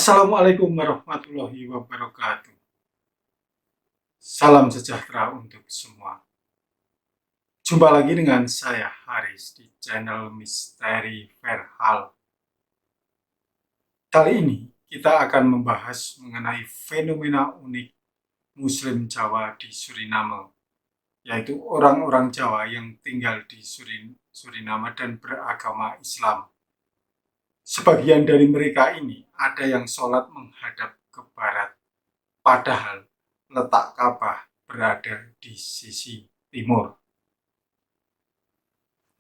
Assalamualaikum warahmatullahi wabarakatuh. Salam sejahtera untuk semua. Jumpa lagi dengan saya Haris di channel Misteri Verhal. Kali ini kita akan membahas mengenai fenomena unik Muslim Jawa di Suriname, yaitu orang-orang Jawa yang tinggal di Suriname dan beragama Islam. Sebagian dari mereka ini ada yang sholat menghadap ke barat, padahal letak Ka'bah berada di sisi timur.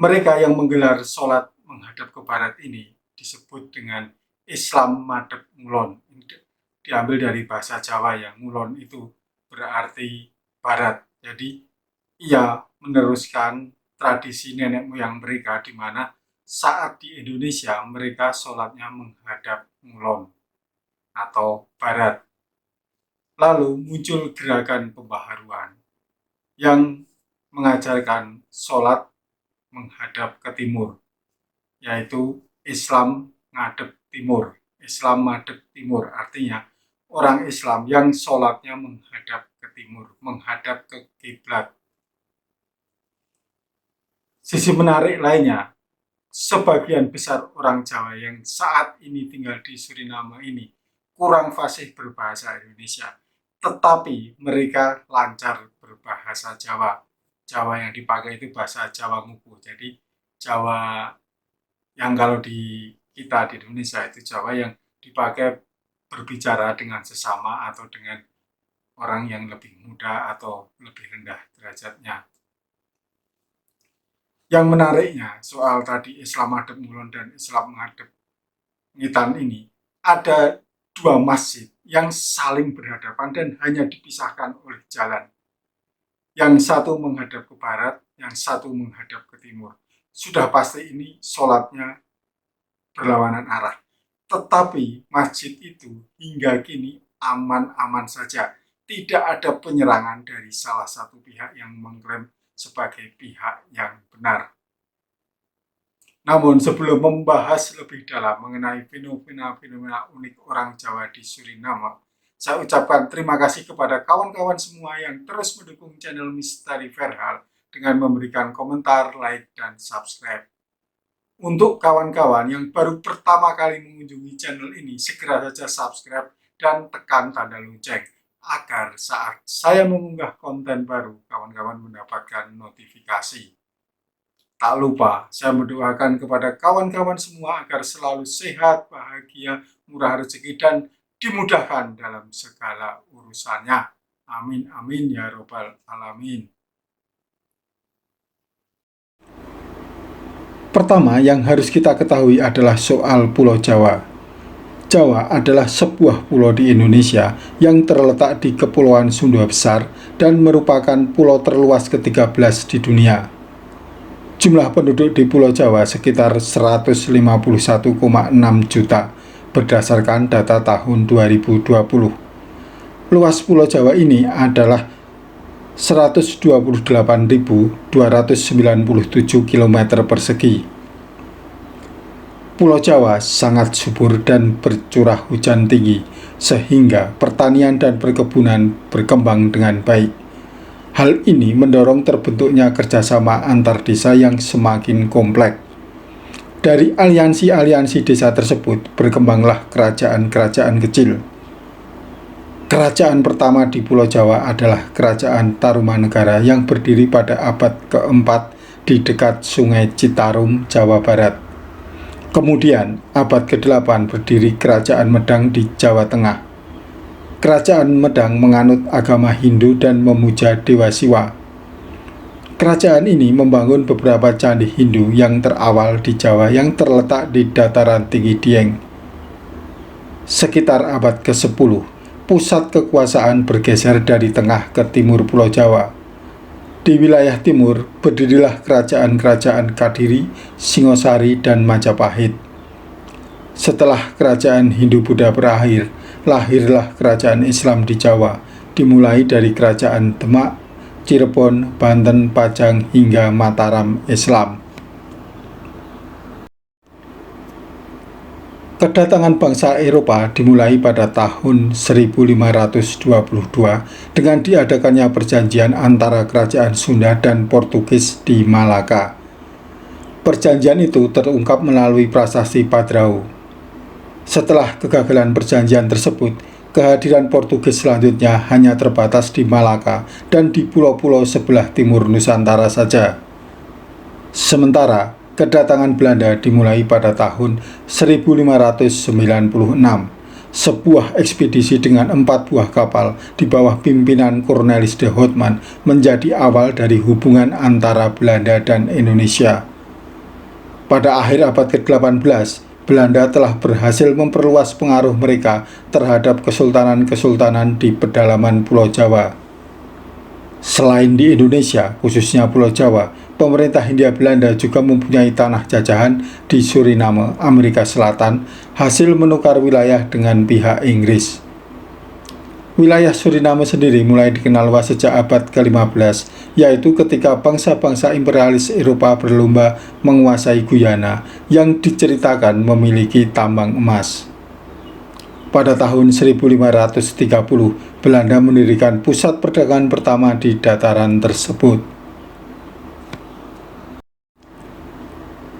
Mereka yang menggelar sholat menghadap ke barat ini disebut dengan Islam Madhep Ngulon. Diambil dari bahasa Jawa yang Ngulon itu berarti barat. Jadi ia meneruskan tradisi nenek moyang mereka di mana saat di Indonesia mereka sholatnya menghadap Ngulon atau barat. Lalu muncul gerakan pembaharuan yang mengajarkan sholat menghadap ke timur, yaitu Islam ngadep timur. Islam madhep timur artinya orang Islam yang sholatnya menghadap ke timur, menghadap ke kiblat. Sisi menarik lainnya, sebagian besar orang Jawa yang saat ini tinggal di Suriname ini kurang fasih berbahasa Indonesia, tetapi mereka lancar berbahasa Jawa. Jawa yang dipakai itu bahasa Jawa Ngupu. Jadi Jawa yang kalau di kita di Indonesia itu Jawa yang dipakai berbicara dengan sesama atau dengan orang yang lebih muda atau lebih rendah derajatnya. Yang menariknya soal tadi Islam Madhep Ngulon dan Islam Ngadep Ngitan ini, ada dua masjid yang saling berhadapan dan hanya dipisahkan oleh jalan. Yang satu menghadap ke barat, yang satu menghadap ke timur. Sudah pasti ini sholatnya berlawanan arah. Tetapi masjid itu hingga kini aman-aman saja. Tidak ada penyerangan dari salah satu pihak yang mengklaim sebagai pihak yang benar. Namun sebelum membahas lebih dalam mengenai fenomena unik orang Jawa di Suriname, saya ucapkan terima kasih kepada kawan-kawan semua yang terus mendukung channel Misteri Verhal dengan memberikan komentar, like, dan subscribe. Untuk kawan-kawan yang baru pertama kali mengunjungi channel ini, segera saja subscribe dan tekan tanda lonceng agar saat saya mengunggah konten baru, kawan-kawan mendapatkan notifikasi. Tak lupa, saya mendoakan kepada kawan-kawan semua agar selalu sehat, bahagia, murah rezeki, dan dimudahkan dalam segala urusannya. Amin, amin, ya robbal alamin. Pertama yang harus kita ketahui adalah soal Pulau Jawa. Jawa adalah sebuah pulau di Indonesia yang terletak di Kepulauan Sunda Besar dan merupakan pulau terluas ke-13 di dunia. Jumlah penduduk di Pulau Jawa sekitar 151,6 juta berdasarkan data tahun 2020. Luas Pulau Jawa ini adalah 128.297 km persegi. Pulau Jawa sangat subur dan bercurah hujan tinggi, sehingga pertanian dan perkebunan berkembang dengan baik. Hal ini mendorong terbentuknya kerjasama antar desa yang semakin kompleks. Dari aliansi-aliansi desa tersebut berkembanglah kerajaan-kerajaan kecil. Kerajaan pertama di Pulau Jawa adalah Kerajaan Tarumanegara yang berdiri pada abad keempat di dekat Sungai Citarum, Jawa Barat. Kemudian abad ke-8 berdiri Kerajaan Medang di Jawa Tengah. Kerajaan Medang menganut agama Hindu dan memuja Dewa Siwa. Kerajaan ini membangun beberapa candi Hindu yang terawal di Jawa yang terletak di dataran tinggi Dieng. Sekitar abad ke-10, pusat kekuasaan bergeser dari tengah ke timur Pulau Jawa. Di wilayah timur berdirilah kerajaan-kerajaan Kadiri, Singosari, dan Majapahit. Setelah kerajaan Hindu-Buddha berakhir, lahirlah kerajaan Islam di Jawa, dimulai dari kerajaan Demak, Cirebon, Banten, Pajang, hingga Mataram Islam. Kedatangan bangsa Eropa dimulai pada tahun 1522 dengan diadakannya perjanjian antara kerajaan Sunda dan Portugis di Malaka. Perjanjian itu terungkap melalui prasasti Padrao. Setelah kegagalan perjanjian tersebut, kehadiran Portugis selanjutnya hanya terbatas di Malaka dan di pulau-pulau sebelah timur Nusantara saja. Sementara kedatangan Belanda dimulai pada tahun 1596. Sebuah ekspedisi dengan 4 buah kapal di bawah pimpinan Cornelis de Houtman menjadi awal dari hubungan antara Belanda dan Indonesia. Pada akhir abad ke-18, Belanda telah berhasil memperluas pengaruh mereka terhadap kesultanan-kesultanan di pedalaman Pulau Jawa. Selain di Indonesia, khususnya Pulau Jawa, pemerintah Hindia Belanda juga mempunyai tanah jajahan di Suriname, Amerika Selatan, hasil menukar wilayah dengan pihak Inggris. Wilayah Suriname sendiri mulai dikenal luas sejak abad ke-15, yaitu ketika bangsa-bangsa imperialis Eropa berlomba menguasai Guyana yang diceritakan memiliki tambang emas. Pada tahun 1530, Belanda mendirikan pusat perdagangan pertama di dataran tersebut.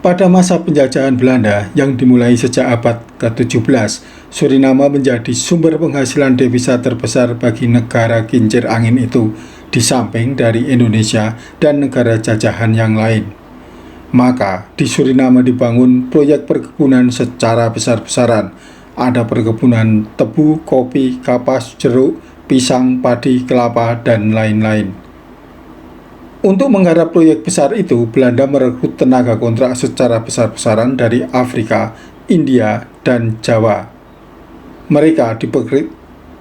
Pada masa penjajahan Belanda yang dimulai sejak abad ke-17, Suriname menjadi sumber penghasilan devisa terbesar bagi negara kincir angin itu, di samping dari Indonesia dan negara jajahan yang lain. Maka, di Suriname dibangun proyek perkebunan secara besar-besaran. Ada perkebunan tebu, kopi, kapas, jeruk, pisang, padi, kelapa, dan lain-lain. Untuk menggarap proyek besar itu, Belanda merekrut tenaga kontrak secara besar-besaran dari Afrika, India, dan Jawa. Mereka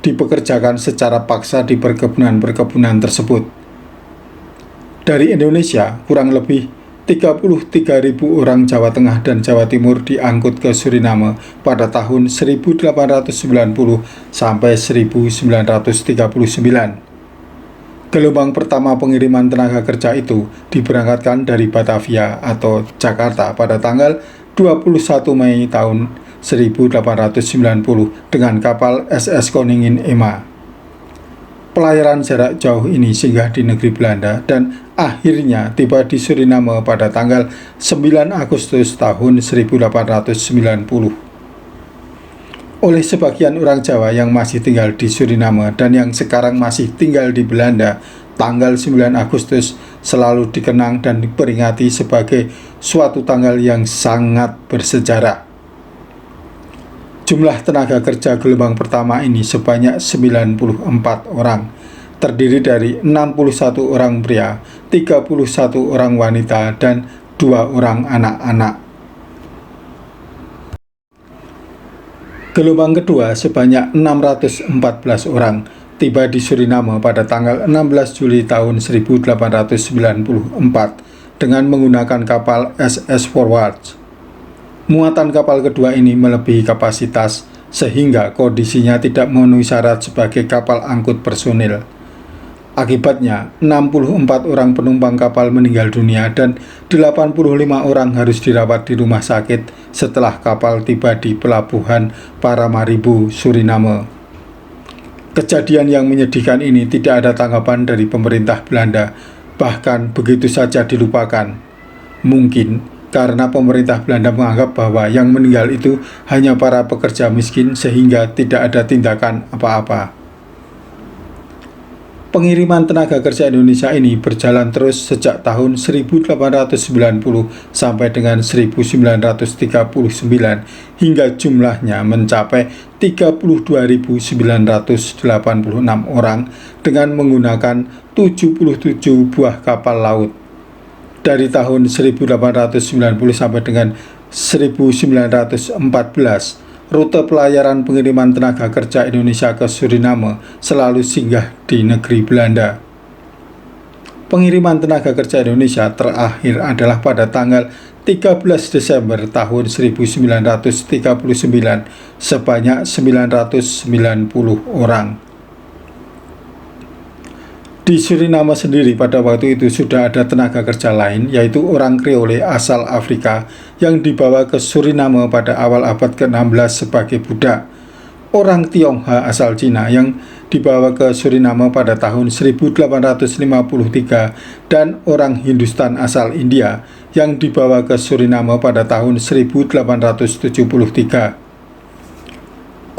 dipekerjakan secara paksa di perkebunan-perkebunan tersebut. Dari Indonesia, kurang lebih 33.000 orang Jawa Tengah dan Jawa Timur diangkut ke Suriname pada tahun 1890 sampai 1939. Gelombang pertama pengiriman tenaga kerja itu diberangkatkan dari Batavia atau Jakarta pada tanggal 21 Mei tahun 1890 dengan kapal SS Koningin Ema. Pelayaran jarak jauh ini singgah di negeri Belanda dan akhirnya tiba di Suriname pada tanggal 9 Agustus tahun 1890. Oleh sebagian orang Jawa yang masih tinggal di Suriname dan yang sekarang masih tinggal di Belanda, tanggal 9 Agustus selalu dikenang dan diperingati sebagai suatu tanggal yang sangat bersejarah. Jumlah tenaga kerja gelombang pertama ini sebanyak 94 orang, terdiri dari 61 orang pria, 31 orang wanita, dan 2 orang anak-anak. Gelombang kedua sebanyak 614 orang tiba di Suriname pada tanggal 16 Juli tahun 1894 dengan menggunakan kapal SS Forward. Muatan kapal kedua ini melebihi kapasitas sehingga kondisinya tidak memenuhi syarat sebagai kapal angkut personil. Akibatnya, 64 orang penumpang kapal meninggal dunia dan 85 orang harus dirawat di rumah sakit setelah kapal tiba di pelabuhan Paramaribo, Suriname. Kejadian yang menyedihkan ini tidak ada tanggapan dari pemerintah Belanda, bahkan begitu saja dilupakan. Mungkin karena pemerintah Belanda menganggap bahwa yang meninggal itu hanya para pekerja miskin sehingga tidak ada tindakan apa-apa. Pengiriman tenaga kerja Indonesia ini berjalan terus sejak tahun 1890 sampai dengan 1939 hingga jumlahnya mencapai 32.986 orang dengan menggunakan 77 buah kapal laut. Dari tahun 1890 sampai dengan 1914, rute pelayaran pengiriman tenaga kerja Indonesia ke Suriname selalu singgah di negeri Belanda. Pengiriman tenaga kerja Indonesia terakhir adalah pada tanggal 13 Desember tahun 1939 sebanyak 990 orang. Di Suriname sendiri pada waktu itu sudah ada tenaga kerja lain, yaitu orang Kriole asal Afrika yang dibawa ke Suriname pada awal abad ke-16 sebagai budak, orang Tionghoa asal Cina yang dibawa ke Suriname pada tahun 1853, dan orang Hindustan asal India yang dibawa ke Suriname pada tahun 1873.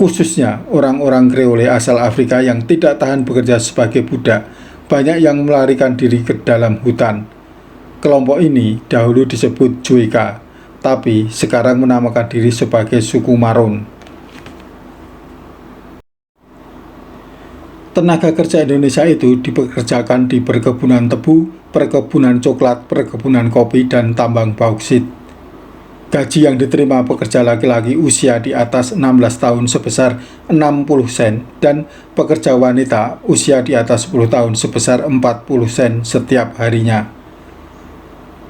Khususnya orang-orang Kriole asal Afrika yang tidak tahan bekerja sebagai budak, banyak yang melarikan diri ke dalam hutan. Kelompok ini dahulu disebut Joeka, tapi sekarang menamakan diri sebagai suku Maroon. Tenaga kerja Indonesia itu dipekerjakan di perkebunan tebu, perkebunan coklat, perkebunan kopi, dan tambang bauksit. Gaji yang diterima pekerja laki-laki usia di atas 16 tahun sebesar 60 sen dan pekerja wanita usia di atas 10 tahun sebesar 40 sen setiap harinya.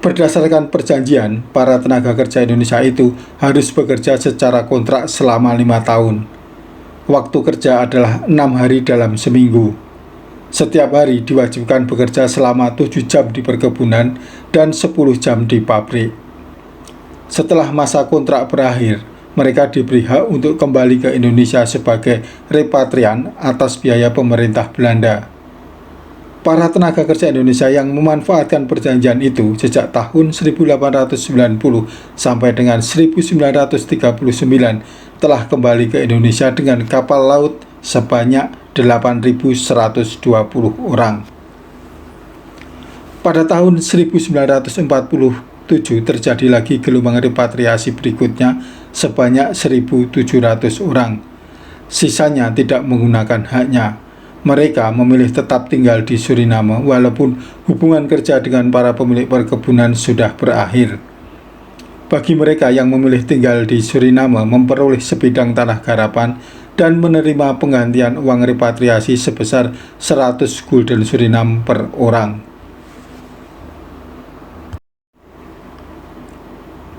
Berdasarkan perjanjian, para tenaga kerja Indonesia itu harus bekerja secara kontrak selama 5 tahun. Waktu kerja adalah 6 hari dalam seminggu. Setiap hari diwajibkan bekerja selama 7 jam di perkebunan dan 10 jam di pabrik. Setelah masa kontrak berakhir, mereka diberi hak untuk kembali ke Indonesia sebagai repatrian atas biaya pemerintah Belanda. Para tenaga kerja Indonesia yang memanfaatkan perjanjian itu sejak tahun 1890 sampai dengan 1939 telah kembali ke Indonesia dengan kapal laut sebanyak 8.120 orang. Pada tahun 1947 terjadi lagi gelombang repatriasi berikutnya sebanyak 1.700 orang. Sisanya tidak menggunakan haknya. Mereka memilih tetap tinggal di Suriname walaupun hubungan kerja dengan para pemilik perkebunan sudah berakhir. Bagi mereka yang memilih tinggal di Suriname memperoleh sebidang tanah garapan dan menerima penggantian uang repatriasi sebesar 100 gulden Suriname per orang.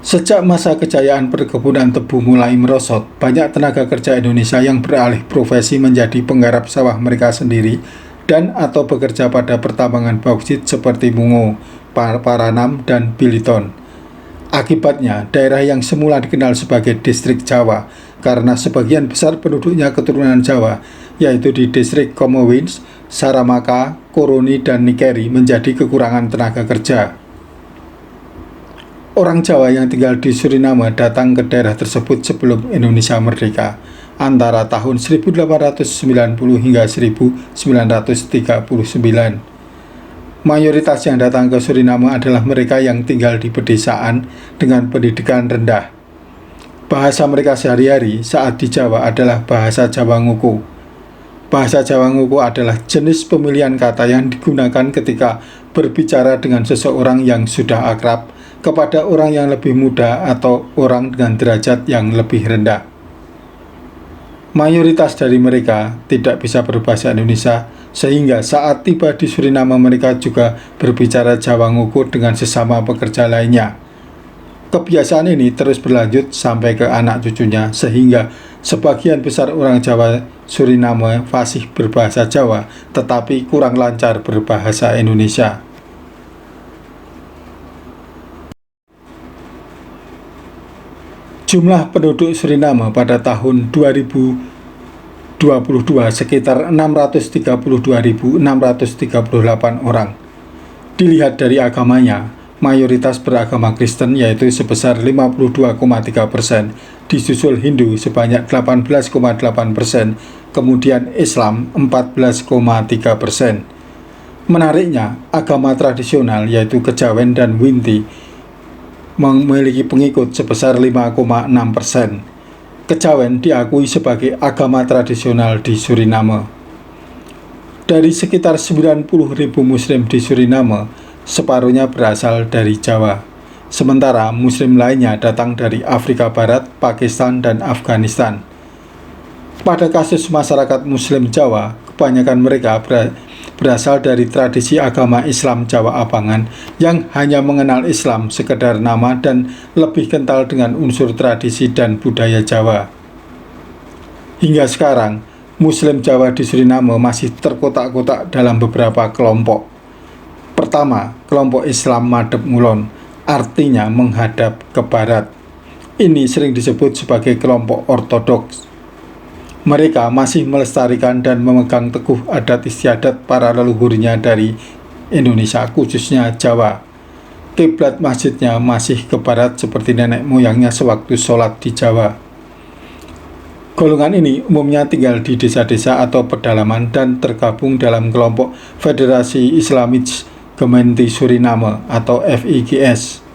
Sejak masa kejayaan perkebunan tebu mulai merosot, banyak tenaga kerja Indonesia yang beralih profesi menjadi penggarap sawah mereka sendiri dan atau bekerja pada pertambangan bauksit seperti Mungo, Paranam, dan Biliton. Akibatnya, daerah yang semula dikenal sebagai distrik Jawa karena sebagian besar penduduknya keturunan Jawa, yaitu di distrik Komowins, Saramaka, Koroni, dan Nikeri menjadi kekurangan tenaga kerja. Orang Jawa yang tinggal di Suriname datang ke daerah tersebut sebelum Indonesia merdeka, antara tahun 1890 hingga 1939. Mayoritas yang datang ke Suriname adalah mereka yang tinggal di pedesaan dengan pendidikan rendah. Bahasa mereka sehari-hari saat di Jawa adalah bahasa Jawa Nguku. Bahasa Jawa Nguku adalah jenis pemilihan kata yang digunakan ketika berbicara dengan seseorang yang sudah akrab kepada orang yang lebih muda atau orang dengan derajat yang lebih rendah. Mayoritas dari mereka tidak bisa berbahasa Indonesia, sehingga saat tiba di Suriname mereka juga berbicara Jawa Nguku dengan sesama pekerja lainnya. Kebiasaan ini terus berlanjut sampai ke anak cucunya, sehingga sebagian besar orang Jawa Suriname fasih berbahasa Jawa, tetapi kurang lancar berbahasa Indonesia. Jumlah penduduk Suriname pada tahun 2022 sekitar 632.638 orang. Dilihat dari agamanya, mayoritas beragama Kristen yaitu sebesar 52,3%, disusul Hindu sebanyak 18,8%, kemudian Islam 14,3%. Menariknya, agama tradisional yaitu Kejawen dan Winti memiliki pengikut sebesar 5,6%. Kejawen diakui sebagai agama tradisional di Suriname. Dari sekitar 90.000 Muslim di Suriname, separuhnya berasal dari Jawa. Sementara Muslim lainnya datang dari Afrika Barat, Pakistan, dan Afghanistan. Pada kasus masyarakat Muslim Jawa, kebanyakan mereka berasal dari tradisi agama Islam Jawa Abangan yang hanya mengenal Islam sekedar nama dan lebih kental dengan unsur tradisi dan budaya Jawa. Hingga sekarang, Muslim Jawa di Suriname masih terkotak-kotak dalam beberapa kelompok. Pertama, kelompok Islam Madep Ngulon, artinya menghadap ke barat. Ini sering disebut sebagai kelompok ortodoks. Mereka masih melestarikan dan memegang teguh adat istiadat para leluhurnya dari Indonesia, khususnya Jawa. Kiblat masjidnya masih ke barat seperti nenek moyangnya sewaktu sholat di Jawa. Golongan ini umumnya tinggal di desa-desa atau pedalaman dan tergabung dalam kelompok Federasi Islamic Gemeente Suriname atau FIGS.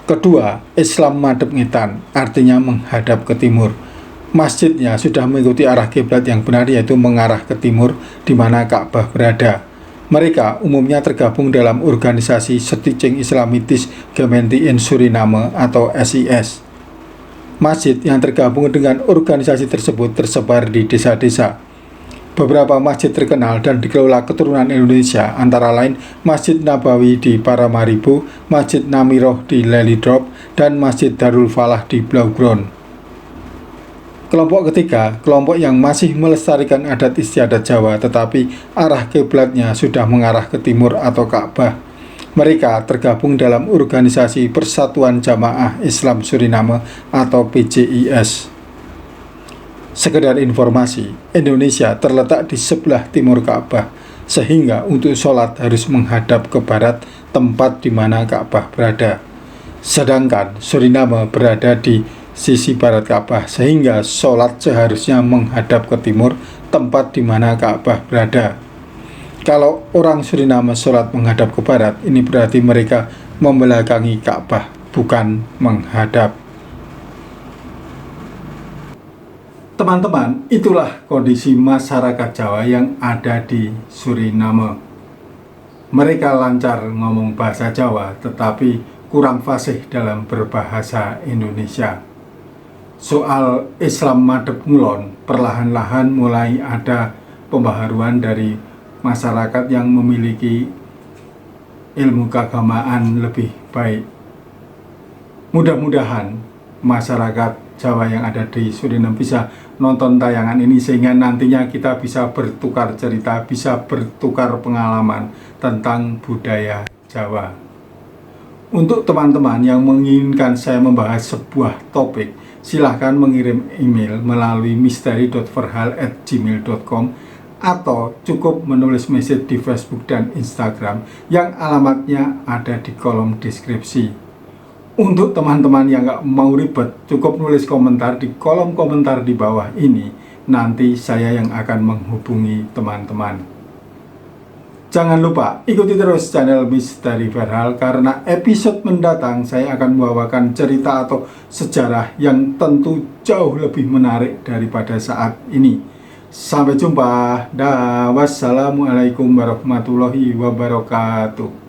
Kedua, Islam Madep Ngitan, artinya menghadap ke timur. Masjidnya sudah mengikuti arah kiblat yang benar, yaitu mengarah ke timur di mana Ka'bah berada. Mereka umumnya tergabung dalam organisasi Stichting Islamitis Gemeente in Suriname atau SIS. Masjid yang tergabung dengan organisasi tersebut tersebar di desa-desa. Beberapa masjid terkenal dan dikelola keturunan Indonesia antara lain Masjid Nabawi di Paramaribo, Masjid Namiroh di Lelydrop, dan Masjid Darul Falah di Blaugrond. Kelompok ketiga, kelompok yang masih melestarikan adat istiadat Jawa tetapi arah kiblatnya sudah mengarah ke timur atau Ka'bah. Mereka tergabung dalam organisasi Persatuan Jamaah Islam Suriname atau PJIS. Sekedar informasi, Indonesia terletak di sebelah timur Ka'bah, sehingga untuk sholat harus menghadap ke barat, tempat di mana Ka'bah berada. Sedangkan Suriname berada di sisi barat Ka'bah, sehingga sholat seharusnya menghadap ke timur, tempat di mana Ka'bah berada. Kalau orang Suriname sholat menghadap ke barat, ini berarti mereka membelakangi Ka'bah, bukan menghadap. Teman-teman, itulah kondisi masyarakat Jawa yang ada di Suriname. Mereka lancar ngomong bahasa Jawa, tetapi kurang fasih dalam berbahasa Indonesia. Soal Islam Madep Ngulon, perlahan-lahan mulai ada pembaharuan dari masyarakat yang memiliki ilmu keagamaan lebih baik. Mudah-mudahan masyarakat Jawa yang ada di Suriname bisa nonton tayangan ini sehingga nantinya kita bisa bertukar cerita, bisa bertukar pengalaman tentang budaya Jawa. Untuk teman-teman yang menginginkan saya membahas sebuah topik, silahkan mengirim email melalui misteri.verhal@gmail.com atau cukup menulis message di Facebook dan Instagram yang alamatnya ada di kolom deskripsi. Untuk teman-teman yang nggak mau ribet, cukup nulis komentar di kolom komentar di bawah ini. Nanti saya yang akan menghubungi teman-teman. Jangan lupa ikuti terus channel Misteri Verhal, karena episode mendatang saya akan membawakan cerita atau sejarah yang tentu jauh lebih menarik daripada saat ini. Sampai jumpa. Wassalamualaikum warahmatullahi wabarakatuh.